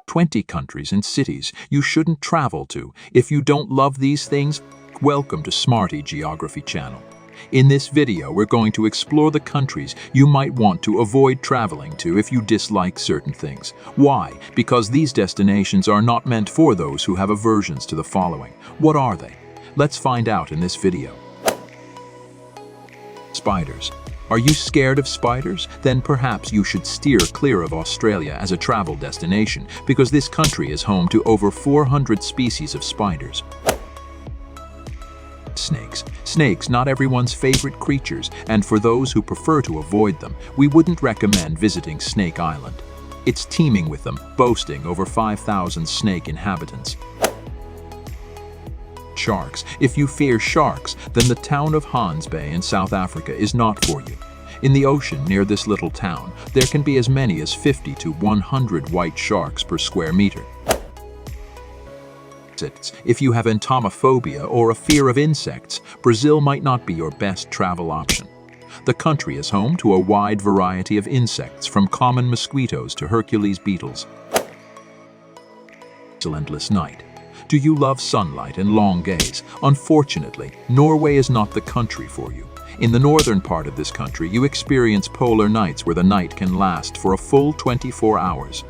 20 countries and cities you shouldn't travel to. If you don't love these things, welcome to Smarty Geography channel. In this video, we're going to explore the countries you might want to avoid traveling to if you dislike certain things. Why? Because these destinations are not meant for those who have aversions to the following. What are they? Let's find out in this video. Spiders. Are you scared of spiders? Then perhaps you should steer clear of Australia as a travel destination, because this country is home to over 400 species of spiders. Snakes. Snakes, not everyone's favorite creatures, and for those who prefer to avoid them, we wouldn't recommend visiting Snake Island. It's teeming with them, boasting over 5,000 snake inhabitants. Sharks. If you fear sharks, then the town of Hans Bay in South Africa is not for you. In the ocean near this little town, there can be as many as 50 to 100 white sharks per square meter. If you have entomophobia or a fear of insects, Brazil might not be your best travel option. The country is home to a wide variety of insects, from common mosquitoes to Hercules beetles. Endless night. Do you love sunlight and long gaze? Unfortunately, Norway is not the country for you. In the northern part of this country, you experience polar nights where the night can last for a full 24 hours.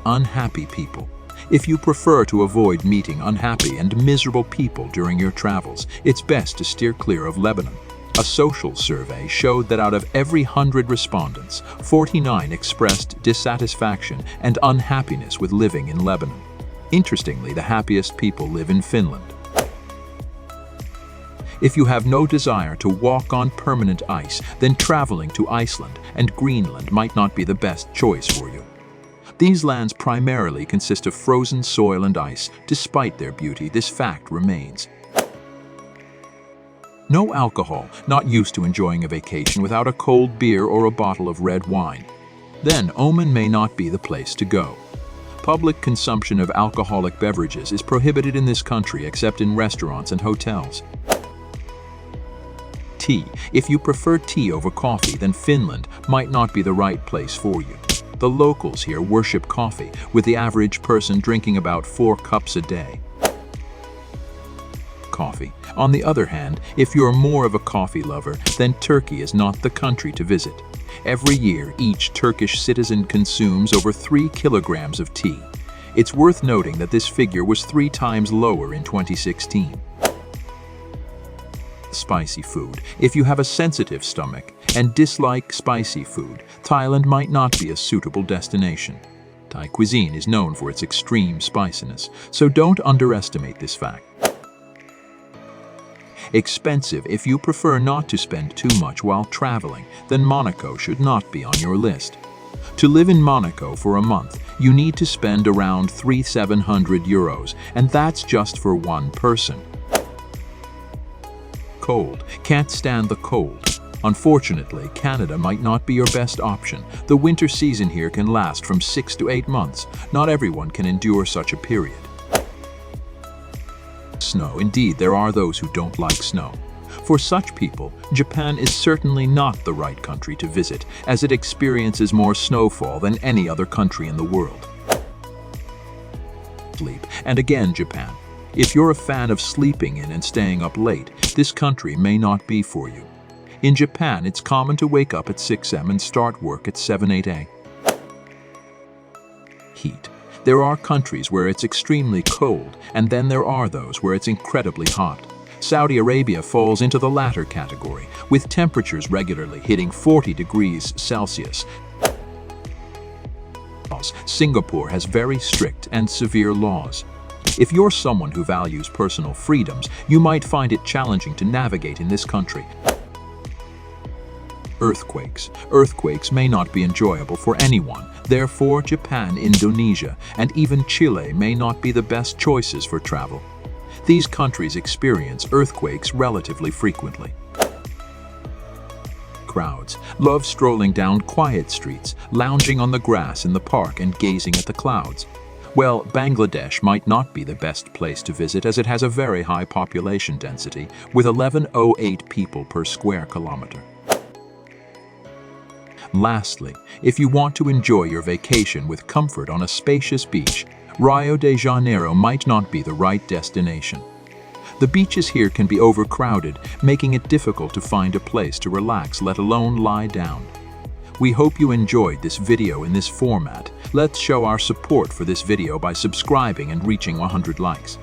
Unhappy people. If you prefer to avoid meeting unhappy and miserable people during your travels, it's best to steer clear of Lebanon. A social survey showed that out of every 100 respondents, 49 expressed dissatisfaction and unhappiness with living in Lebanon. Interestingly, the happiest people live in Finland. If you have no desire to walk on permanent ice, then traveling to Iceland and Greenland might not be the best choice for you. These lands primarily consist of frozen soil and ice. Despite their beauty, this fact remains. No alcohol, not used to enjoying a vacation without a cold beer or a bottle of red wine. Then Oman may not be the place to go. Public consumption of alcoholic beverages is prohibited in this country except in restaurants and hotels. Tea. If you prefer tea over coffee, then Finland might not be the right place for you. The locals here worship coffee, with the average person drinking about 4 cups a day. Coffee. On the other hand, if you're more of a coffee lover, then Turkey is not the country to visit. Every year, each Turkish citizen consumes over 3 kilograms of tea. It's worth noting that this figure was 3 times lower in 2016. Spicy food. If you have a sensitive stomach and dislike spicy food, Thailand might not be a suitable destination. Thai cuisine is known for its extreme spiciness, so don't underestimate this fact. Expensive. If you prefer not to spend too much while traveling, then Monaco should not be on your list. To live in Monaco for a month, you need to spend around €3,700, and that's just for one person. Cold. Can't stand the cold. Unfortunately, Canada might not be your best option. The winter season here can last from 6 to 8 months. Not everyone can endure such a period. Snow. Indeed, there are those who don't like snow. For such people, Japan is certainly not the right country to visit, as it experiences more snowfall than any other country in the world. Sleep. And again, Japan. If you're a fan of sleeping in and staying up late, this country may not be for you. In Japan, it's common to wake up at 6 a.m. and start work at 7-8 a.m. Heat. There are countries where it's extremely cold, and then there are those where it's incredibly hot. Saudi Arabia falls into the latter category, with temperatures regularly hitting 40 degrees Celsius. Singapore has very strict and severe laws. If you're someone who values personal freedoms, you might find it challenging to navigate in this country. Earthquakes. Earthquakes may not be enjoyable for anyone. Therefore, Japan, Indonesia, and even Chile may not be the best choices for travel. These countries experience earthquakes relatively frequently. Crowds. Love strolling down quiet streets, lounging on the grass in the park and gazing at the clouds. Well, Bangladesh might not be the best place to visit, as it has a very high population density, with 1108 people per square kilometer. Lastly, if you want to enjoy your vacation with comfort on a spacious beach, Rio de Janeiro might not be the right destination. The beaches here can be overcrowded, making it difficult to find a place to relax, let alone lie down. We hope you enjoyed this video in this format. Let's show our support for this video by subscribing and reaching 100 likes.